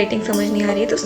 Writing समझ नहीं आ रही है तो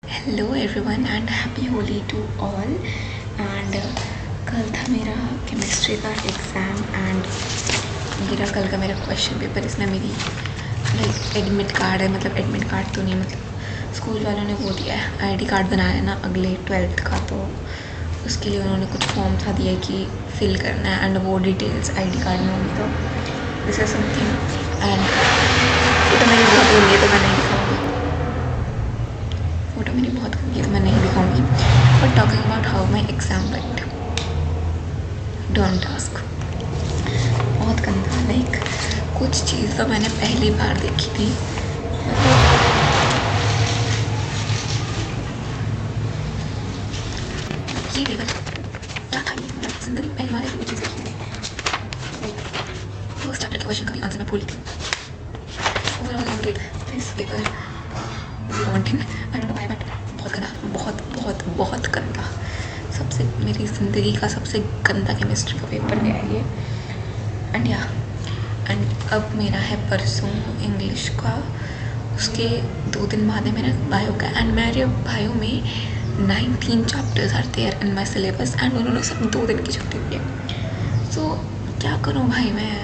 hello everyone and happy Holi to all. And कल था मेरा केमिस्ट्री का एग्ज़ाम एंड कल का मेरा क्वेश्चन पेपर इसमें मेरी लाइक एडमिट कार्ड है, मतलब एडमिट कार्ड तो नहीं, मतलब स्कूल वालों ने वो दिया है, आईडी कार्ड बनाया है ना अगले 12th का, तो उसके लिए उन्होंने कुछ फॉर्म सा दिया कि फिल करना है एंड वो डिटेल्स आईडी कार्ड में होंगी। तो this is something and photo मेरी बहुत गंदी है तो मैं नहीं दिखाऊँगी, फोटो मेरी बहुत गंदी है तो मैं नहीं दिखाऊँगी। But talking about how my exam went, don't ask. बहुत गंदा, लाइक कुछ चीज़ तो मैंने पहली बार देखी थी, ये लेवल क्या था, ये मतलब जिंदगी में पहली बार ये चीज़ देखी थी। फर्स्ट चैप्टर के क्वेश्चन का भी आंसर मैं भूल गई। Overall I did this paper 0 I don't know why, but बहुत गंदा, बहुत बहुत बहुत गंदा, सबसे मेरी ज़िंदगी का सबसे गंदा केमिस्ट्री का पेपर गया है ये। एंड अब मेरा है परसों इंग्लिश का, उसके 2 दिन बाद है मेरा बायो का। एंड मेरे बायो में 19 chapters are there in my syllabus and उन्होंने सब 2 दिन की छुट्टी दी है। सो क्या करूँ भाई, मैं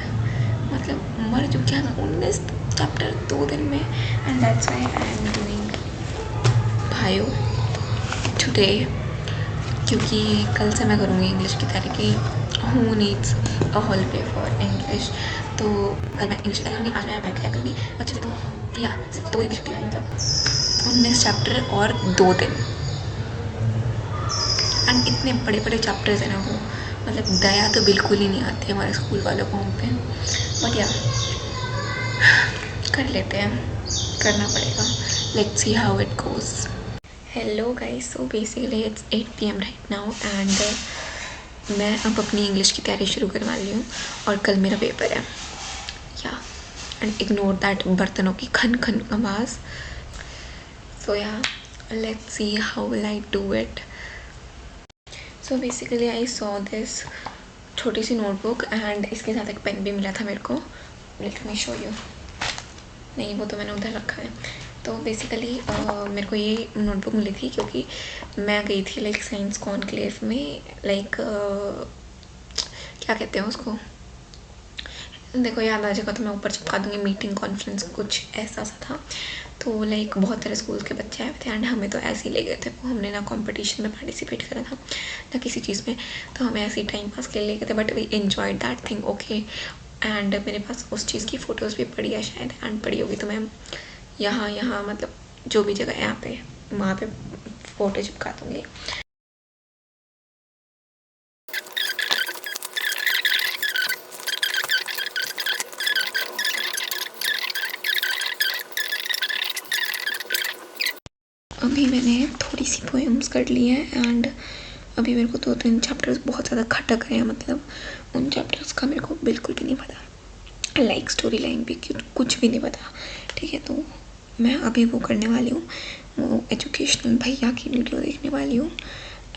मतलब मर चुकी क्या 19 चैप्टर 2 दिन में। And that's why I am doing bio today, क्योंकि कल से मैं करूँगी इंग्लिश की तैयारी की। Who needs a holiday for English, तो कल मैं इंग्लिश की तैयारी करूँगी, आज मैं बैठ करूँगी अच्छे से। तो या सिर्फ 2 दिन की छुट्टी है, मतलब 19 चैप्टर और 2 दिन। एंड इतने बड़े बड़े चैप्टर्स हैं ना वो, मतलब दया तो बिल्कुल ही नहीं आती हमारे स्कूल वालों को हम पे। बट या कर लेते हैं, करना पड़ेगा, let's see how it goes. Hello guys, so basically it's 8 PM right now and मैं अब अपनी इंग्लिश की तैयारी शुरू करने वाली हूँ और कल मेरा पेपर है। या एंड इग्नोर दैट बर्तनों की खन खन आवाज़। सो या let's see how will I do it. So basically I saw this छोटी सी नोटबुक एंड इसके साथ एक पेन भी मिला था मेरे को, लेट मी शो यू। नहीं, वो तो मैंने उधर रखा है। तो बेसिकली मेरे को ये नोटबुक मिली थी क्योंकि मैं गई थी लाइक साइंस कॉन्क्लेव में, लाइक क्या कहते हैं उसको, देखो याद आ जाएगा तो मैं ऊपर चिपका दूँगी, मीटिंग कॉन्फ्रेंस कुछ ऐसा सा था। तो लाइक बहुत सारे स्कूल के बच्चे आए थे एंड हमें तो ऐसे ही ले गए थे, वो हमने ना कंपटीशन में पार्टिसिपेट करा था ना किसी चीज़ में, तो हमें ऐसे ही टाइम पास के लिए ले गए थे, but we enjoyed that thing okay. And मेरे पास उस चीज़ की फ़ोटोज़ भी पड़ी है शायद, एंड पड़ी होगी तो मैं यहाँ मतलब जो भी जगह है यहाँ पे वहाँ पे फ़ोटो चिपका दूँगी। अभी मैंने थोड़ी सी पोएम्स कर ली हैं एंड अभी मेरे को 2-3 चैप्टर्स बहुत ज़्यादा खटक रहे हैं, मतलब उन चैप्टर्स का मेरे को बिल्कुल भी नहीं पता, लाइक स्टोरी लाइन भी कुछ भी नहीं पता, ठीक है। तो मैं अभी वो करने वाली हूँ, वो एजुकेशनल भैया की वीडियो देखने वाली हूँ।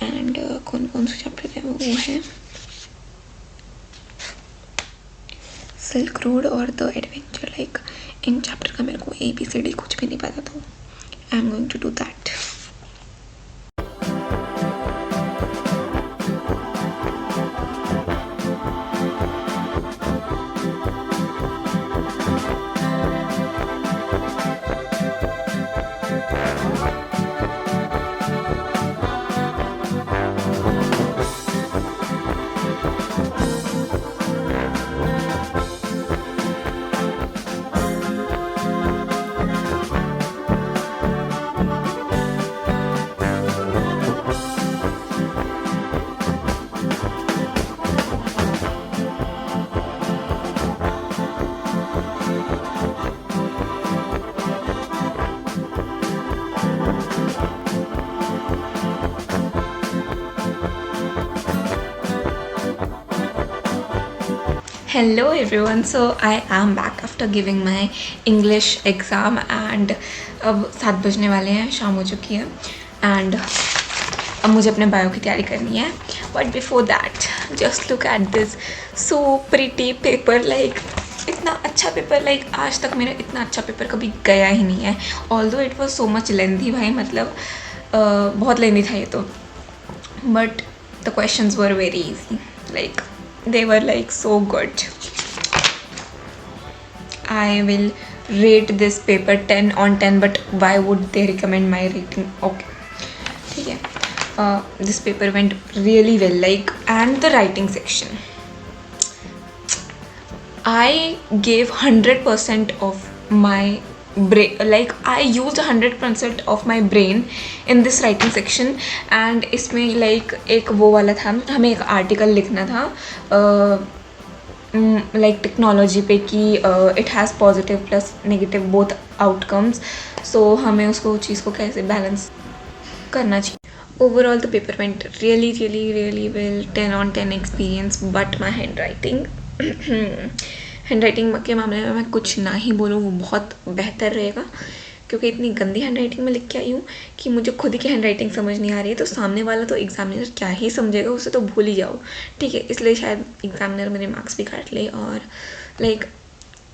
एंड कौन कौन से चैप्टर है वो है सिल्क रोड और the adventure, like in chapter का मेरे को ABCD कुछ भी नहीं पता, तो I am going to do that. Hello everyone, so I am back after giving my English exam and अब 7 बजने वाले हैं, शाम हो चुकी है and अब मुझे अपने बायो की तैयारी करनी है. But before that, just look at this so pretty paper. Like इतना अच्छा पेपर, लाइक आज तक मेरा इतना अच्छा पेपर कभी गया ही नहीं है. Although it was so much lengthy भाई, मतलब बहुत लेंदी था ये तो, but the questions were very easy. Like they were like so good. I will rate this paper 10 on 10, but why would they recommend my rating? Okay, ठीक है. This paper went really well, like, and the writing section, I gave 100% of my brain, like I used 100% of my brain in this writing section. and इसमें like एक वो वाला था, हमें एक article लिखना था लाइक टेक्नोलॉजी पे कि it has positive plus negative both outcomes. So हमें उसको चीज़ को कैसे बैलेंस करना चाहिए. Overall, the paper went really well, 10 on 10 experience, but my handwriting के मामले में मैं कुछ ना ही बोलूँ, वो बहुत बेहतर रहेगा, क्योंकि इतनी गंदी हैंडराइटिंग में लिख के आई हूँ कि मुझे खुद की हैंडराइटिंग समझ नहीं आ रही है. तो सामने वाला तो एग्जामिनर क्या ही समझेगा, उसे तो भूल ही जाओ. ठीक है, इसलिए शायद एग्जामिनर मेरे मार्क्स भी काट ले. और like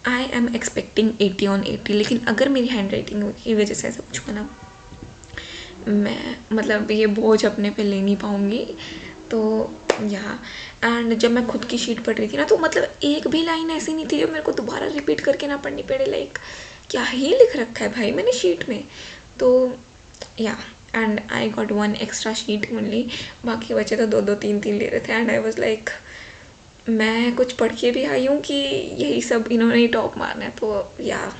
I am expecting 80 on 80, लेकिन अगर मेरी हैंडराइटिंग की वजह से ऐसा कुछ हुआ ना, मैं मतलब ये बोझ अपने पे ले नहीं पाऊँगी. तो या एंड जब मैं खुद की शीट पढ़ रही थी ना, तो मतलब एक भी लाइन ऐसी नहीं थी जो मेरे को दोबारा रिपीट करके ना पढ़नी पड़े. लाइक क्या ही लिख रखा है भाई मैंने शीट में. तो या and I got 1 extra sheet only. बाकी बच्चे तो 2 3 ले रहे थे. एंड आई वॉज लाइक, मैं कुछ पढ़ के भी आई हूँ कि यही सब इन्होंने ही टॉप मारना है. तो या